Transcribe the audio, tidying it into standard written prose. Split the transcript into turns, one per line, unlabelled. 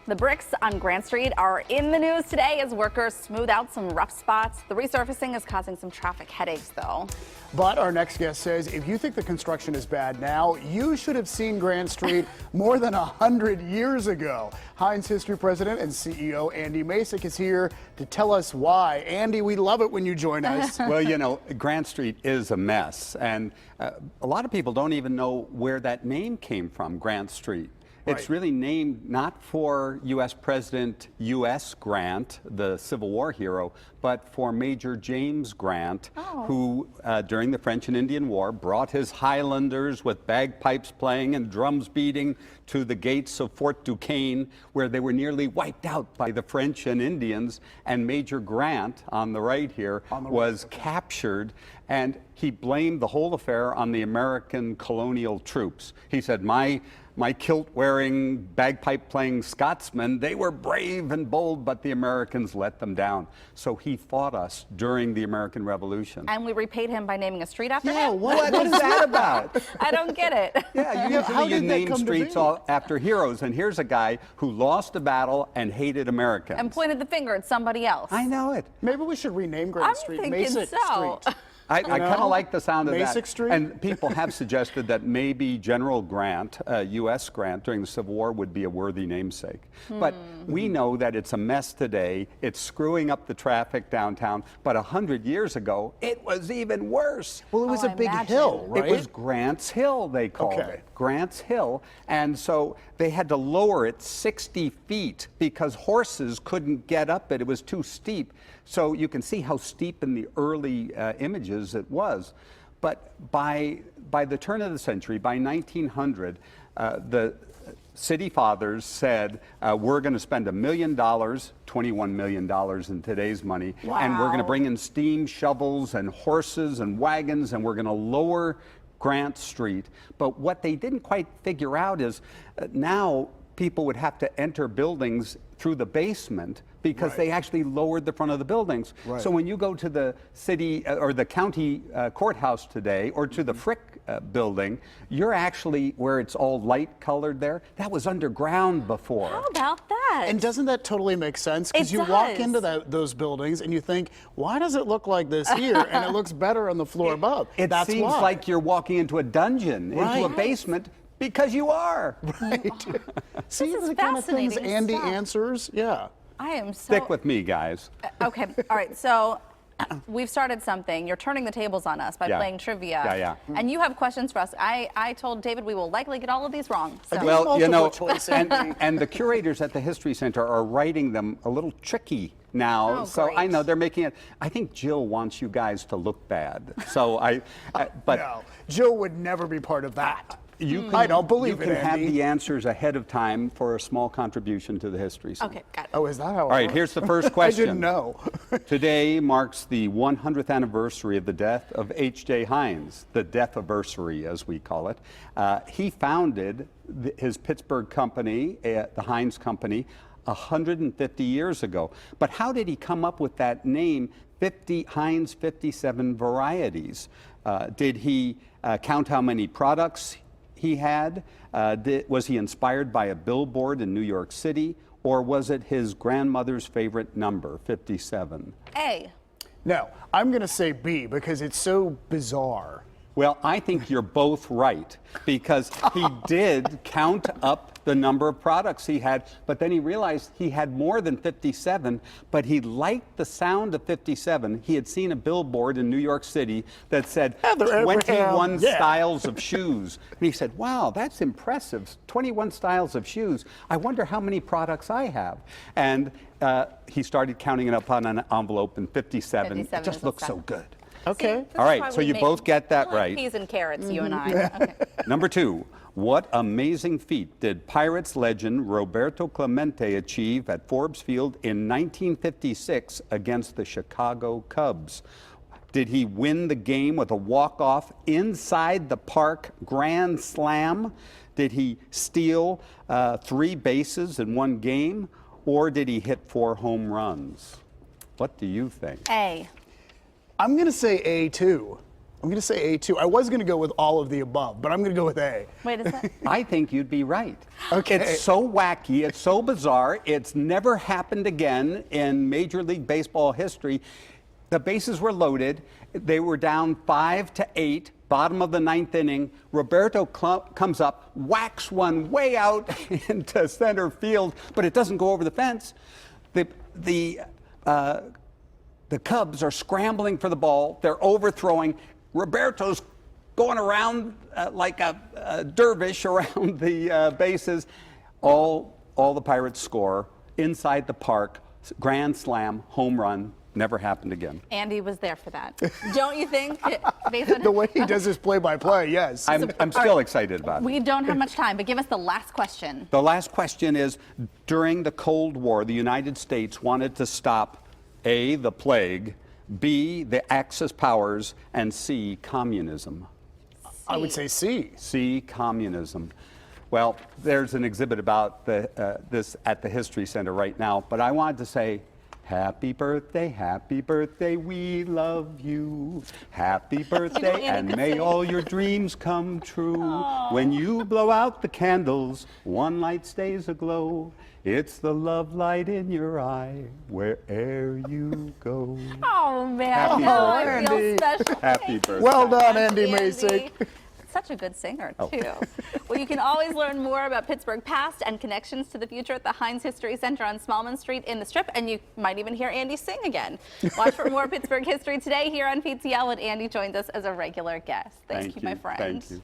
The bricks on Grant Street are in the news today as workers smooth out some rough spots. The resurfacing is causing some traffic headaches, though.
But our next guest says if you think the construction is bad now, you should have seen Grant Street more than 100 years ago. Heinz History President and CEO Andy Masich is here to tell us why. Andy, we love it when you join us.
Well, you know, Grant Street is a mess, and a lot of people don't even know where that name came from, Grant Street. It's really named not for U.S. President U.S. Grant, the Civil War hero, but for Major James Grant, who during the French and Indian War brought his Highlanders with bagpipes playing and drums beating to the gates of Fort Duquesne, where they were nearly wiped out by the French and Indians. And Major Grant, on the right here, was captured, and he blamed the whole affair on the American colonial troops. He said, my kilt-wearing, bagpipe-playing Scotsmen, they were brave and bold, but the Americans let them down. So he fought us during the American Revolution.
And we repaid him by naming a street after him?
Yeah, what is that about?
I don't get it.
Yeah, you name streets after heroes, and here's a guy who lost a battle and hated Americans.
And pointed the finger at somebody else.
I know it.
Maybe we should rename Grant Street Masich Street.
I kind of like the sound of
Masich
that.
Street?
And people have suggested that maybe General Grant, U.S. Grant, during the Civil War would be a worthy namesake. But we know that it's a mess today. It's screwing up the traffic downtown. But 100 years ago, it was even worse.
Well, it was a big hill, right?
It was Grant's Hill, they called it. Grant's Hill. And so they had to lower it 60 feet because horses couldn't get up it. It was too steep. So you can see how steep in the early images it was. But by the turn of the century, by 1900, the city fathers said, we're going to spend $1 million, $21 million in today's money, and we're going to bring in steam shovels and horses and wagons, and we're going to lower Grant Street. But what they didn't quite figure out is now people would have to enter buildings through the basement because they actually lowered the front of the buildings. So when you go to the city or the county courthouse today, or to the Frick building, you're actually where it's all light colored there. That was underground before.
How about that?
And doesn't that totally make sense? Because you walk into those buildings and you think, why does it look like this here? And it looks better on the floor above.
It seems like you're walking into a dungeon, into a basement. Because you are.
See the kind of things Andy answers? Yeah.
I am so...
Stick with me, guys.
Okay. All right. So we've started something. You're turning the tables on us by playing trivia. And you have questions for us. I told David we will likely get all of these wrong. So.
Well, you know, and the curators at the History Center are writing them a little tricky now. So I know they're making it. I think Jill wants you guys to look bad. So but
no, Jill would never be part of that.
I
don't believe
it, You can have the answers ahead of time for a small contribution to the History Center.
Okay, got it.
Oh, is that how it
All right,
works?
here's the first question.
I didn't know.
Today marks the 100th anniversary of the death of H.J. Heinz, the death-iversary, as we call it. He founded his Pittsburgh company, the Heinz Company, 150 years ago. But how did he come up with that name, Heinz 57 Varieties? Did he count how many products he had? Was he inspired by a billboard in New York City, or was it his grandmother's favorite number, 57?
A.
No, I'm going to say B because it's so bizarre.
Well, I think you're both right, because he did count up the number of products he had, but then he realized he had more than 57, but he liked the sound of 57. He had seen a billboard in New York City that said 21 styles of shoes. And he said, wow, that's impressive, 21 styles of shoes. I wonder how many products I have. And he started counting it up on an envelope, and 57 it just looks so good.
Okay.
See,
all right, so you both get that right.
Peas and carrots, you and I. Okay.
Number 2, what amazing feat did Pirates legend Roberto Clemente achieve at Forbes Field in 1956 against the Chicago Cubs? Did he win the game with a walk-off inside the park grand slam? Did he steal 3 bases in one game? Or did he hit 4 home runs? What do you think?
A.
I'm going to say A too. I'm going to say A too. I was going to go with all of the above, but I'm going to go with A.
Wait, is that?
I think you'd be right.
Okay.
It's so wacky, it's so bizarre, it's never happened again in Major League Baseball history. The bases were loaded, they were down 5-8, bottom of the 9th inning. Roberto comes up, whacks one way out into center field, but it doesn't go over the fence. The Cubs are scrambling for the ball, they're overthrowing. Roberto's going around like a dervish around the bases. All the Pirates score inside the park, grand slam, home run. Never happened again.
Andy was there for that. Don't you think?
The way he does his play-by-play, yes.
I'm still excited about it.
We don't have much time, but give us the last question.
The last question is, during the Cold War, the United States wanted to stop A, the plague, B, the Axis powers, and C, communism.
I would say C.
C, communism. Well, there's an exhibit about this at the History Center right now, but I wanted to say, happy birthday, we love you. Happy birthday, and may all your dreams come true.
Aww.
When you blow out the candles, one light stays aglow. It's the love light in your eye, where'er you go.
Oh, man.
Happy
I feel
birthday.
special.
Happy birthday.
Well done, Andy Masich.
Such a good singer,
Oh.
too. Well, you can always learn more about Pittsburgh past and connections to the future at the Heinz History Center on Smallman Street in the Strip, and you might even hear Andy sing again. Watch for more Pittsburgh history today here on PTL when Andy joins us as a regular guest. Thank you, my friend.
Thank you.